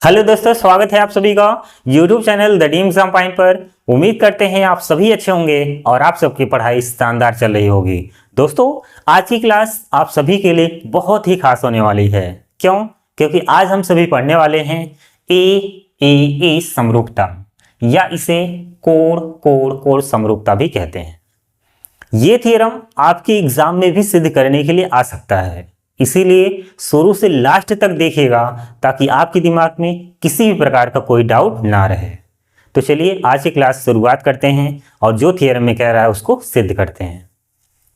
Hello दोस्तों, स्वागत है आप सभी का YouTube channel the dream exam point पर। उम्मीद करते हैं आप सभी अच्छे होंगे और आप सबकी पढ़ाई शानदार चल रही होगी। दोस्तों, आज की क्लास आप सभी के लिए बहुत ही खास होने वाली है। क्यों? क्योंकि आज हम सभी पढ़ने वाले हैं ए समरूपता, या इसे कोण समरूपता भी कहते हैं। ये थ्योरम आपके एग्जाम में भी सिद्ध करने के लिए आ सकता है, इसीलिए शुरू से लास्ट तक देखिएगा ताकि आपके दिमाग में किसी भी प्रकार का कोई डाउट ना रहे। तो चलिए आज की क्लास शुरुआत करते हैं और जो थियरम में कह रहा है उसको सिद्ध करते हैं।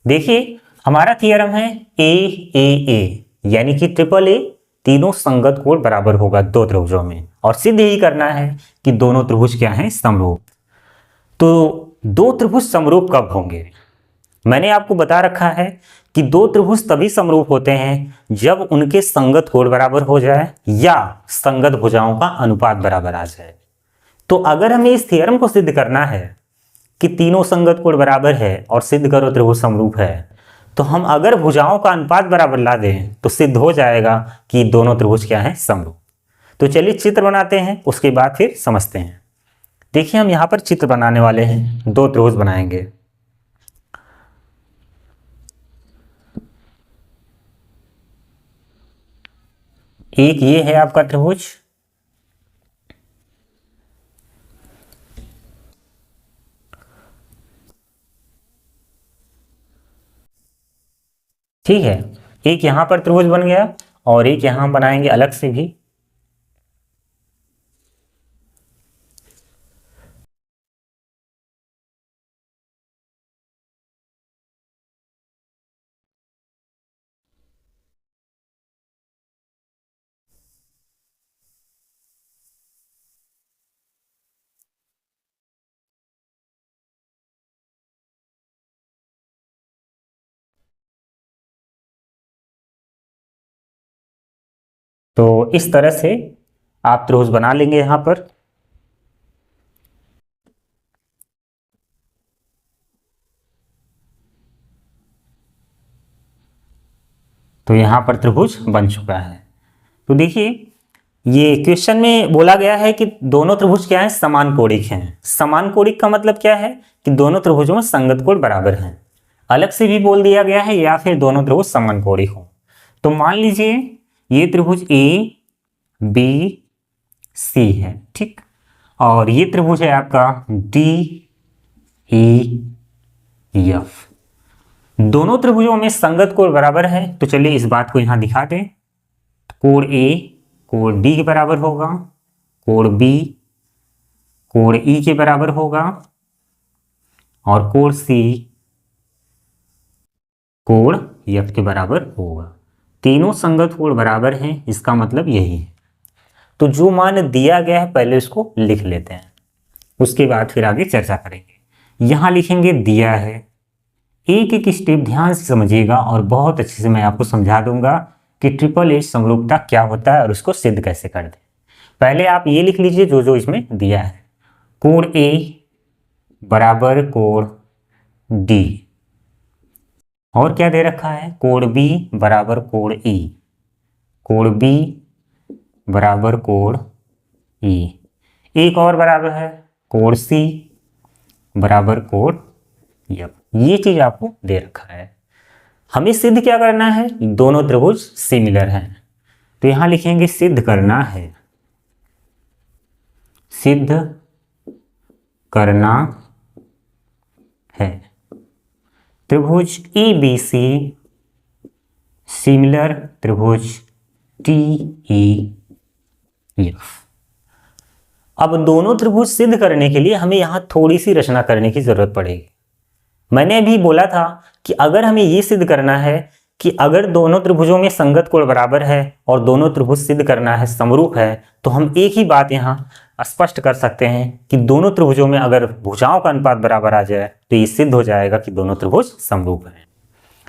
देखिए, हमारा थियरम है ए यानी कि ट्रिपल ए तीनों संगत कोण बराबर होगा दो त्रिभुजों में, और सिद्ध यही करना है कि दोनों त्रिभुज क्या हैं, समरूप। तो दो त्रिभुज समरूप कब होंगे? मैंने आपको बता रखा है कि दो त्रिभुज तभी समरूप होते हैं जब उनके संगत कोण बराबर हो जाए या संगत भुजाओं का अनुपात बराबर आ जाए। तो अगर हमें इस थ्योरम को सिद्ध करना है कि तीनों संगत कोण बराबर है और सिद्ध करो त्रिभुज समरूप है, तो हम अगर भुजाओं का अनुपात बराबर ला दें तो सिद्ध हो जाएगा कि दोनों त्रिभुज क्या है, समरूप। तो चलिए चित्र बनाते हैं, उसके बाद फिर समझते हैं। देखिए, हम यहाँ पर चित्र बनाने वाले हैं, दो त्रिभुज बनाएंगे। एक ये है आपका त्रिभुज, ठीक है। एक यहां पर त्रिभुज बन गया और एक यहां बनाएंगे अलग से भी। तो इस तरह से आप त्रिभुज बना लेंगे यहां पर। तो यहां पर त्रिभुज बन चुका है। तो देखिए, ये क्वेश्चन में बोला गया है कि दोनों त्रिभुज क्या है, समान कोणिक हैं। समान कोणिक का मतलब क्या है कि दोनों त्रिभुजों में संगत कोण बराबर हैं। अलग से भी बोल दिया गया है या फिर दोनों त्रिभुज समान कोणिक हो। तो मान लीजिए ये त्रिभुज ए बी सी है, ठीक, और ये त्रिभुज है आपका डी ई एफ। दोनों त्रिभुजों में संगत कोण बराबर है। तो चलिए इस बात को यहां दिखा दें। कोण ए कोण डी के बराबर होगा, कोण बी कोण ई के बराबर होगा, और कोण सी कोण एफ के बराबर होगा। तीनों संगत कोण बराबर हैं, इसका मतलब यही है। तो जो मान दिया गया है पहले उसको लिख लेते हैं, उसके बाद फिर आगे चर्चा करेंगे। यहां लिखेंगे दिया है। एक एक स्टेप ध्यान से समझिएगा और बहुत अच्छे से मैं आपको समझा दूंगा कि ट्रिपल ए समरूपता क्या होता है और उसको सिद्ध कैसे कर दें। पहले आप ये लिख लीजिए जो जो इसमें दिया है। कोण ए बराबर कोण डी, और क्या दे रखा है, कोण बी बराबर कोण ई, कोण बी बराबर कोण ई, एक और बराबर है कोण सी बराबर कोण एफ। ये चीज आपको दे रखा है। हमें सिद्ध क्या करना है, दोनों त्रिभुज सिमिलर हैं। तो यहां लिखेंगे सिद्ध करना है, सिद्ध करना है त्रिभुज ई बी सी सिमिलर त्रिभुज टी ई एफ। अब दोनों त्रिभुज सिद्ध करने के लिए हमें यहां थोड़ी सी रचना करने की जरूरत पड़ेगी। मैंने अभी बोला था कि अगर हमें ये सिद्ध करना है कि अगर दोनों त्रिभुजों में संगत कोण बराबर है और दोनों त्रिभुज सिद्ध करना है समरूप है, तो हम एक ही बात यहाँ स्पष्ट कर सकते हैं कि दोनों त्रिभुजों में अगर भुजाओं का अनुपात बराबर आ जाए तो ये सिद्ध हो जाएगा कि दोनों त्रिभुज समरूप हैं।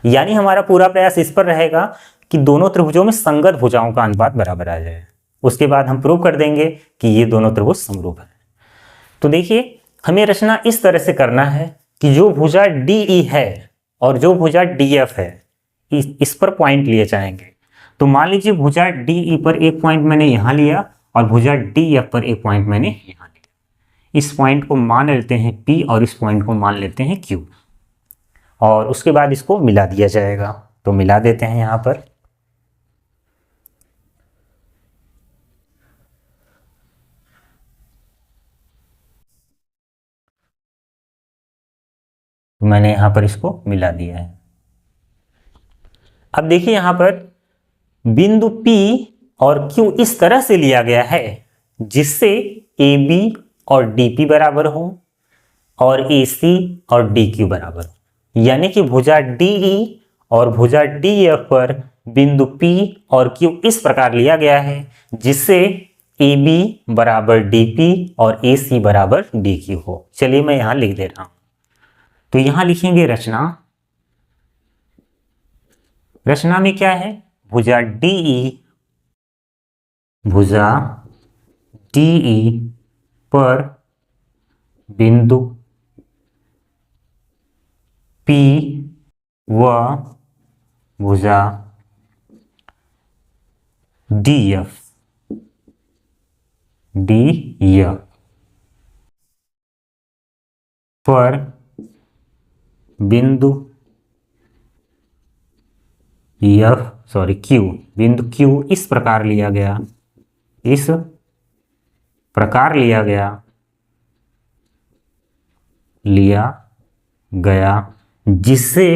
यानी हमारा पूरा प्रयास इस पर रहेगा कि दोनों त्रिभुजों में संगत भुजाओं का अनुपात बराबर आ जाए। उसके बाद हम प्रूव कर देंगे कि ये दोनों त्रिभुज समरूप है। तो देखिए, हमें रचना इस तरह से करना है कि जो भुजा डी ई है और जो भुजा डी एफ है, इस पर पॉइंट लिए जाएंगे। तो मान लीजिए भुजा डी ई पर एक पॉइंट मैंने यहां लिया और भुजा डी एफ पर एक पॉइंट मैंने यहाँ लिया। इस पॉइंट को मान लेते हैं पी और इस पॉइंट को मान लेते हैं क्यू, और उसके बाद इसको मिला दिया जाएगा। तो मिला देते हैं यहाँ पर। तो मैंने यहाँ पर इसको मिला दिया है। अब देखिए यहाँ पर बिंदु P और Q इस तरह से लिया गया है जिससे AB और DP बराबर हो और AC और DQ बराबर हो। यानी कि भुजा DE और भुजा DF पर बिंदु P और Q इस प्रकार लिया गया है जिससे AB बराबर DP और AC बराबर DQ हो। चलिए मैं यहाँ लिख दे रहा हूँ। तो यहाँ लिखेंगे रचना। रचना में क्या है? भुजा DE पर बिंदु P व भुजा DF पर बिंदु बिंदु Q इस प्रकार लिया गया, जिससे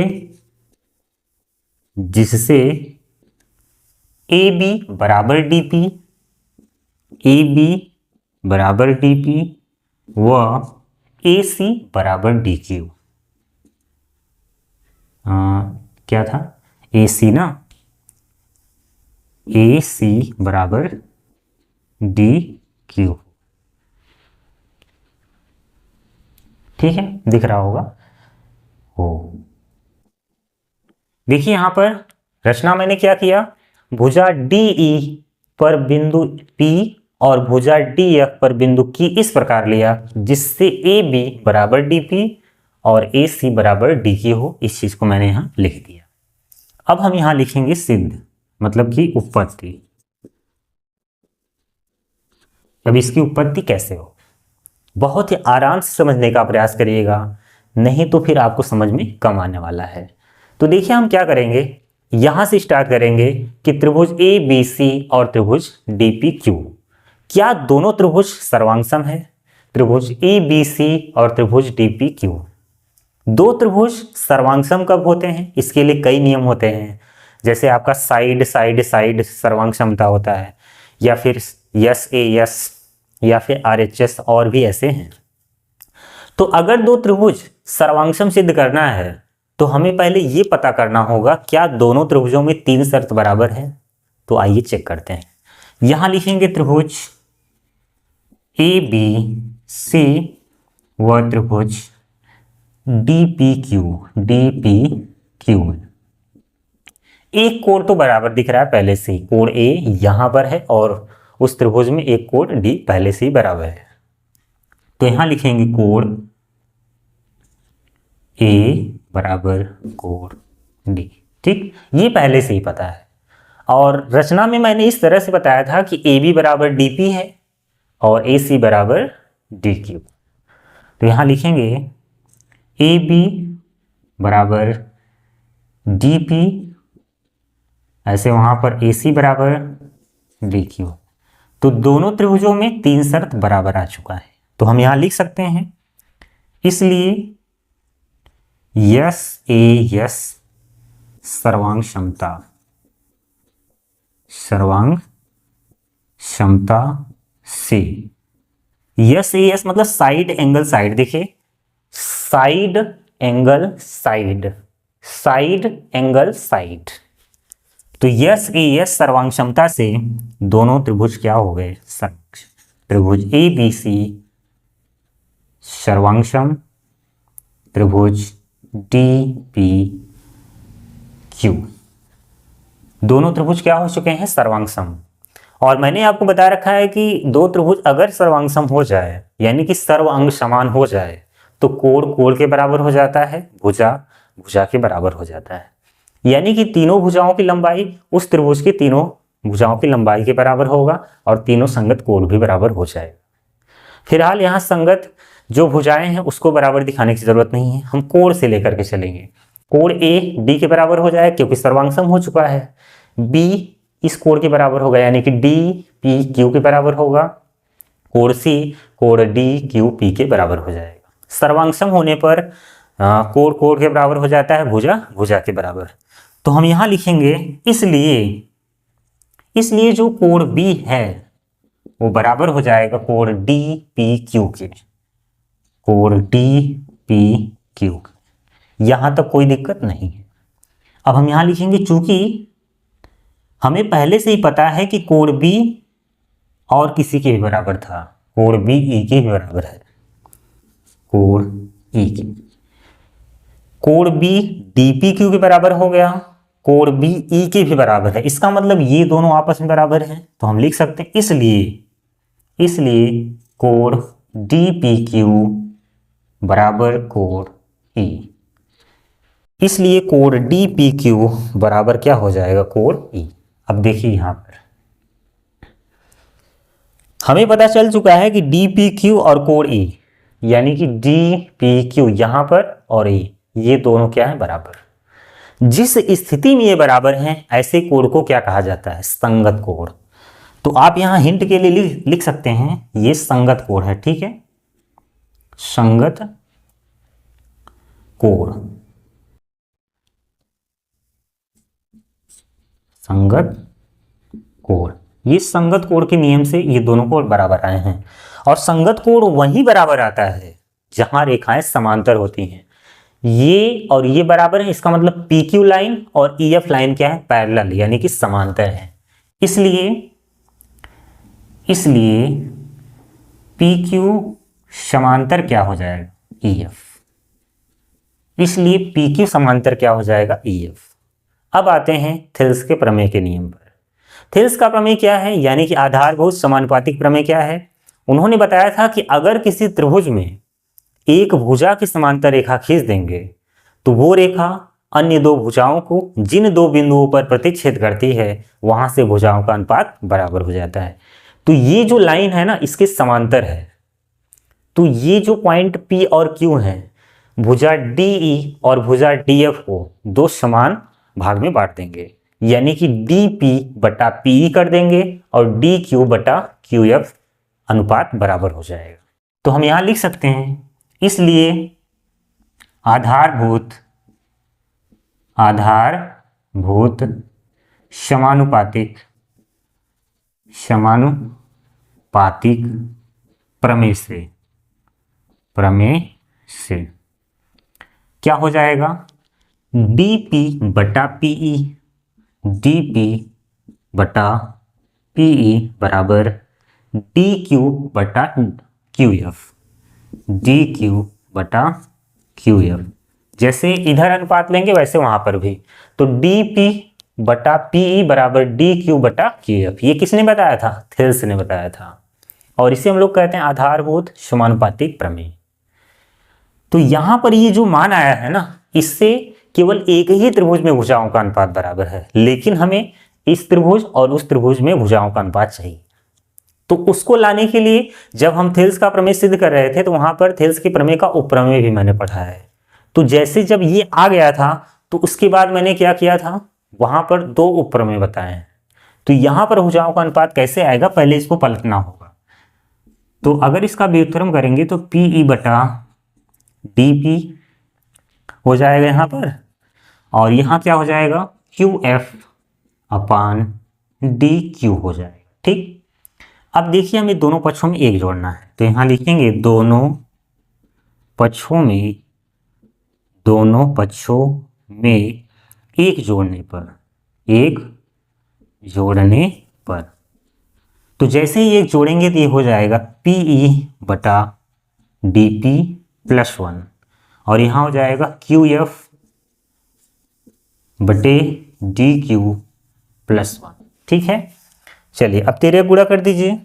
AB बराबर DP व AC बराबर DQ। क्या था? AC ना, AC बराबर DQ। ठीक है, दिख रहा होगा। देखिए यहां पर रचना मैंने क्या किया, भुजा DE पर बिंदु P और भुजा DF पर बिंदु Q इस प्रकार लिया जिससे AB बराबर DP और AC बराबर DQ हो। इस चीज को मैंने यहां लिख दिया। अब हम यहां लिखेंगे सिद्ध, मतलब कि उत्पत्ति। अब इसकी उत्पत्ति कैसे हो, बहुत ही आराम से समझने का प्रयास करिएगा, नहीं तो फिर आपको समझ में कम आने वाला है। तो देखिए हम क्या करेंगे, यहां से स्टार्ट करेंगे कि त्रिभुज ABC और त्रिभुज DPQ, क्या दोनों त्रिभुज सर्वांगसम है? त्रिभुज ABC और त्रिभुज DPQ, दो त्रिभुज सर्वांगसम कब होते हैं? इसके लिए कई नियम होते हैं, जैसे आपका साइड साइड साइड सर्वांगसमता होता है, या फिर SAS या फिर RHS, और भी ऐसे हैं। तो अगर दो त्रिभुज सर्वांगसम सिद्ध करना है तो हमें पहले ये पता करना होगा क्या दोनों त्रिभुजों में तीन शर्त बराबर है। तो आइए चेक करते हैं। यहां लिखेंगे त्रिभुज ABC व त्रिभुज DPQ में एक कोण तो बराबर दिख रहा है पहले से ही, कोण A यहां पर है और उस त्रिभुज में एक कोण D पहले से ही बराबर है। तो यहां लिखेंगे कोण A बराबर कोण D। ठीक, ये पहले से ही पता है। और रचना में मैंने इस तरह से बताया था कि AB बराबर DP है और AC बराबर DQ। तो यहां लिखेंगे AB बराबर DP, ऐसे वहां पर AC बराबर DQ। तो दोनों त्रिभुजों में तीन शर्त बराबर आ चुका है। तो हम यहां लिख सकते हैं, इसलिए SAS सर्वांग क्षमता से, SAS मतलब साइड एंगल साइड, देखिए साइड एंगल साइड। तो SAS सर्वांग क्षमता से दोनों त्रिभुज क्या हो गए? त्रिभुज ABC सर्वांगसम, त्रिभुज DPQ, दोनों त्रिभुज क्या हो चुके हैं? सर्वांगसम। और मैंने आपको बता रखा है कि दो त्रिभुज अगर सर्वांगसम हो जाए, यानी कि सर्वांग समान हो जाए, तो कोण कोण के बराबर हो जाता है, भुजा भुजा के बराबर हो जाता है। यानी कि तीनों भुजाओं की लंबाई उस त्रिभुज की तीनों भुजाओं की लंबाई के बराबर होगा और तीनों संगत कोण भी बराबर हो जाएगा। फिलहाल यहाँ संगत जो भुजाएं हैं उसको बराबर दिखाने की जरूरत नहीं है, हम कोण से लेकर के चलेंगे। कोण ए डी के बराबर हो जाएगा क्योंकि सर्वांग सम हो चुका है, बी इस कोण के बराबर होगा यानी कि डी पी क्यू के बराबर होगा, कोण सी कोण डी क्यू पी के बराबर हो जाएगा। सर्वांग सम होने पर कोण कोण के बराबर हो जाता है, भुजा भुजा के बराबर। तो हम यहाँ लिखेंगे इसलिए जो कोण बी है वो बराबर हो जाएगा कोण डी पी क्यू के, कोण डी पी क्यू। यहां तक कोई दिक्कत नहीं है। अब हम यहां लिखेंगे चूंकि हमें पहले से ही पता है कि कोण बी और किसी के भी बराबर था, कोण बी ई के भी बराबर है, कोण ई के, कोण बी डी पी क्यू के बराबर हो गया, कोण बी ई के भी बराबर है। इसका मतलब ये दोनों आपस में बराबर हैं, तो हम लिख सकते हैं इसलिए कोण डी पी क्यू बराबर कोण ई, इसलिए कोण डी पी क्यू बराबर क्या हो जाएगा, कोण ई। अब देखिए यहां पर हमें पता चल चुका है कि डी पी क्यू और कोण ई, यानी कि डी पी क्यू यहां पर और ई, ये दोनों क्या है, बराबर। जिस स्थिति में ये बराबर हैं ऐसे कोण को क्या कहा जाता है, संगत कोण। तो आप यहां हिंट के लिए लिख सकते हैं ये संगत कोण है, ठीक है, संगत कोण, संगत कोण। ये संगत कोण के नियम से ये दोनों कोण बराबर आए हैं। और संगत कोण वहीं बराबर आता है जहां रेखाएं समांतर होती हैं। ये और ये बराबर है, इसका मतलब पी क्यू लाइन और ई एफ लाइन क्या है, पैरेलल यानी कि समांतर है। इसलिए पी क्यू समांतर क्या हो जाएगा, ई एफ, इसलिए पी क्यू समांतर क्या हो जाएगा, ई एफ। अब आते हैं थिल्स के प्रमेय के नियम पर। थिल्स का प्रमेय क्या है, यानी कि आधारभूत समानुपातिक प्रमेय क्या है। उन्होंने बताया था कि अगर किसी त्रिभुज में एक भुजा की समांतर रेखा खींच देंगे तो वो रेखा अन्य दो भुजाओं को जिन दो बिंदुओं पर प्रतिच्छेद करती है वहां से भुजाओं का अनुपात बराबर हो जाता है। तो ये जो लाइन है ना इसके समांतर है, तो ये जो पॉइंट P और Q है, भुजा DE और भुजा DF को दो समान भाग में बांट देंगे, यानी कि DP बटा PE कर देंगे और DQ बटा QF अनुपात बराबर हो जाएगा। तो हम यहां लिख सकते हैं इसलिए आधारभूत समानुपातिक प्रमेय से क्या हो जाएगा, DP बटा PE बराबर DQ बटा QF। जैसे इधर अनुपात लेंगे वैसे वहां पर भी, तो DP बटा PE बराबर DQ बटा QF। ये किसने बताया था, थिल्स ने बताया था, और इसे हम लोग कहते हैं आधारभूत समानुपातिक प्रमेय। तो यहां पर ये जो मान आया है ना, इससे केवल एक ही त्रिभुज में भुजाओं का अनुपात बराबर है, लेकिन हमें इस त्रिभुज और उस त्रिभुज में भुजाओं का अनुपात चाहिए। तो उसको लाने के लिए जब हम थिल्स का प्रमेय सिद्ध कर रहे थे तो वहां पर थिल्स के प्रमेय का उपप्रमेय भी मैंने पढ़ा है। तो जैसे जब ये आ गया था तो उसके बाद मैंने क्या किया था, वहां पर दो उपप्रमेय बताए हैं। तो यहां पर भुजाओं का अनुपात कैसे आएगा, पहले इसको पलटना होगा। तो अगर इसका व्युत्क्रम करेंगे तो PE बटा DP हो जाएगा यहां पर, और यहां क्या हो जाएगा, QF अपान DQ हो जाएगा, ठीक। अब देखिए हमें दोनों पक्षों में एक जोड़ना है, तो यहां लिखेंगे दोनों पक्षों में एक जोड़ने पर, तो जैसे ही एक जोड़ेंगे तो ये हो जाएगा PE बटा DP प्लस 1, और यहां हो जाएगा QF बटे DQ प्लस 1, ठीक है। चलिए अब तेरे गुणा कर दीजिए,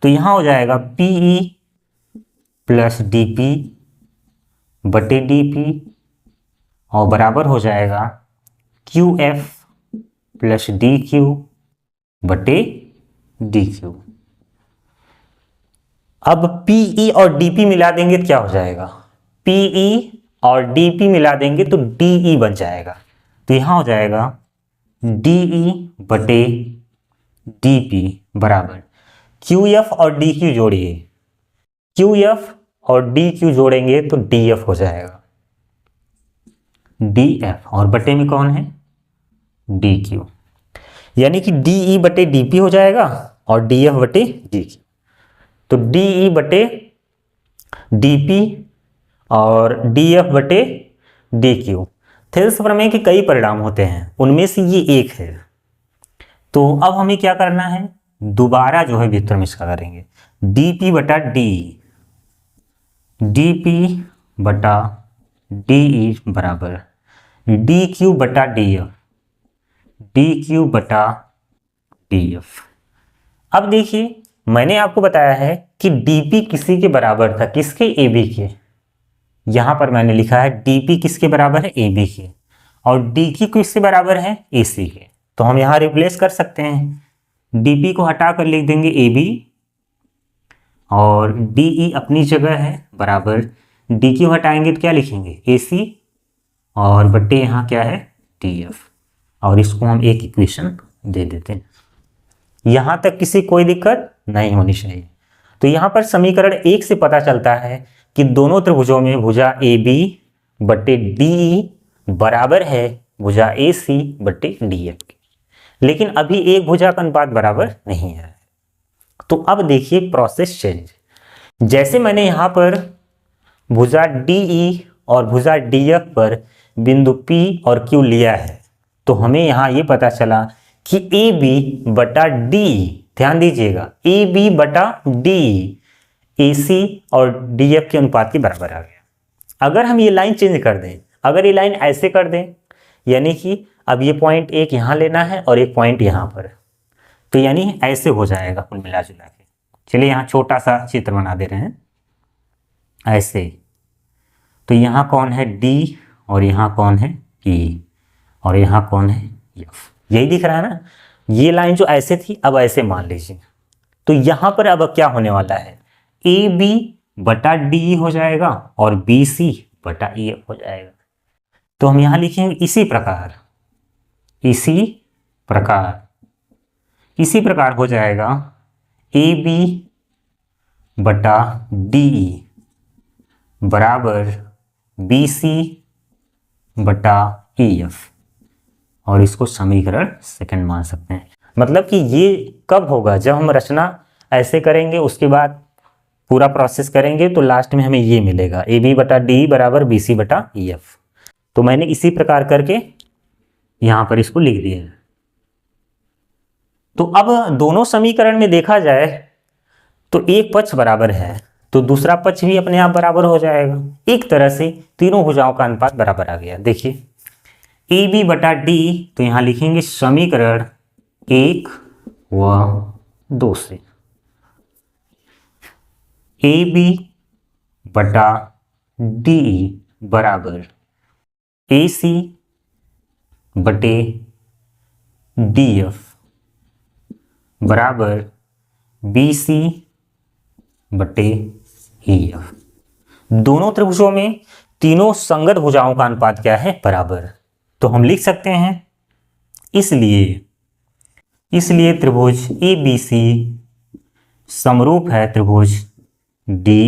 तो यहां हो जाएगा PE प्लस DP बटे DP और बराबर हो जाएगा QF प्लस DQ बटे डी क्यू। अब पीई और डीपी मिला देंगे तो क्या हो जाएगा, पीई और डीपी मिला देंगे तो डीई बन जाएगा। तो यहां हो जाएगा डीई बटे डीपी बराबर क्यू एफ और डी क्यू जोड़िए, क्यू एफ और डी क्यू जोड़ेंगे तो डी एफ हो जाएगा, डी एफ और बटे में कौन है, डी क्यू। यानी कि डीई बटे डीपी हो जाएगा और डी एफ बटे डी क्यू। तो डीई बटे डीपी और डी एफ बटे डी क्यू। थेल्स प्रमेय के कई परिणाम होते हैं, उनमें से ये एक है। तो अब हमें क्या करना है, दोबारा जो है व्युत्क्रम इसका करेंगे, डीपी बटा डी, डीपी बटा डीई बराबर डी क्यू बटा डी एफ, डी क्यू बटा डी एफ। अब देखिए मैंने आपको बताया है कि डीपी किसी के बराबर था, किसके, ए बी के। यहां पर मैंने लिखा है डीपी किसके बराबर है, ए बी के, और डी क्यू किसके बराबर है, ए सी के। तो हम यहां रिप्लेस कर सकते हैं, डीपी को हटा कर लिख देंगे ए बी और डीई अपनी जगह है बराबर डी क्यू हटाएंगे तो क्या लिखेंगे, ए सी और बट्टे यहाँ क्या है, डी एफ, और इसको हम एक इक्वेशन दे देते हैं। यहां तक किसी कोई दिक्कत नहीं होनी चाहिए। तो यहां पर समीकरण 1 से पता चलता है कि दोनों त्रिभुजों में भुजा ए बी बट्टे डी बराबर है भुजा ए सी बट्टे डी एफ की, लेकिन अभी एक भुजा का अनुपात बराबर नहीं है। तो अब देखिए प्रोसेस चेंज, जैसे मैंने यहां पर भुजा डीई और भुजा डीएफ पर बिंदु पी और क्यू लिया है, तो हमें यहां ये पता चला कि ए बी बटा डी, ध्यान दीजिएगा, ए बी बटा डी ए सी और डी एफ के अनुपात के बराबर आ गया। अगर हम ये लाइन चेंज कर दें, अगर ये लाइन ऐसे कर दें, यानी कि अब ये पॉइंट एक यहाँ लेना है और एक पॉइंट यहाँ पर, तो यानी ऐसे हो जाएगा कुल मिला जुला के। चलिए यहाँ छोटा सा चित्र बना दे रहे हैं ऐसे। तो यहाँ कौन है, डी, और यहाँ कौन है, ई, और यहाँ कौन है, एफ। यही दिख रहा है ना। ये लाइन जो ऐसे थी अब ऐसे मान लीजिए। तो यहाँ पर अब क्या होने वाला है, ए बी बटा डी हो जाएगा और बी सी बटा ई एफ हो जाएगा। तो हम यहाँ लिखेंगे इसी प्रकार, इसी प्रकार हो जाएगा ए बी बटा डी बराबर बी सी बटा ई एफ, और इसको समीकरण सेकंड मान सकते हैं। मतलब कि ये कब होगा, जब हम रचना ऐसे करेंगे, उसके बाद पूरा प्रोसेस करेंगे तो लास्ट में हमें ये मिलेगा, ए बी बटा डी बराबर बी सी बटा ई एफ। तो मैंने इसी प्रकार करके यहां पर इसको लिख दिया है। तो अब दोनों समीकरण में देखा जाए तो एक पक्ष बराबर है तो दूसरा पक्ष भी अपने आप बराबर हो जाएगा। एक तरह से तीनों भुजाओं का अनुपात बराबर आ गया। देखिए ए बी बटा डी, तो यहां लिखेंगे समीकरण 1 व 2 से ए बी बटा डी बराबर ए सी बटे डी एफ बराबर बी सी बटे ई एफ। दोनों त्रिभुजों में तीनों संगत भुजाओं का अनुपात क्या है, बराबर। तो हम लिख सकते हैं इसलिए त्रिभुज ए बी सी समरूप है त्रिभुज डी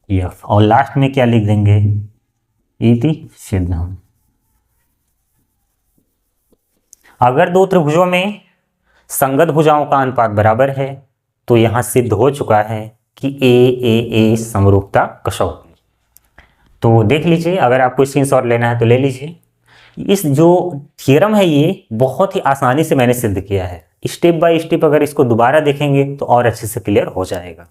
ई एफ, और लास्ट में क्या लिख देंगे, इति सिद्धम। अगर दो त्रिभुजों में संगत भुजाओं का अनुपात बराबर है तो यहां सिद्ध हो चुका है कि ए समरूपता कसौटी। तो देख लीजिए, अगर आपको स्क्रीनशॉट लेना है तो ले लीजिए। इस जो थ्योरम है ये बहुत ही आसानी से मैंने सिद्ध किया है। स्टेप बाय स्टेप अगर इसको दोबारा देखेंगे तो और अच्छे से क्लियर हो जाएगा।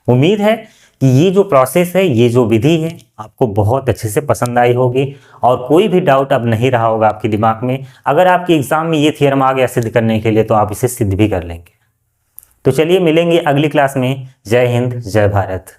उम्मीद है कि ये जो प्रोसेस है, ये जो विधि है, आपको बहुत अच्छे से पसंद आई होगी और कोई भी डाउट अब नहीं रहा होगा आपके दिमाग में। अगर आपके एग्जाम में ये थ्योरम आ गया सिद्ध करने के लिए तो आप इसे सिद्ध भी कर लेंगे। तो चलिए मिलेंगे अगली क्लास में। जय हिंद, जय भारत।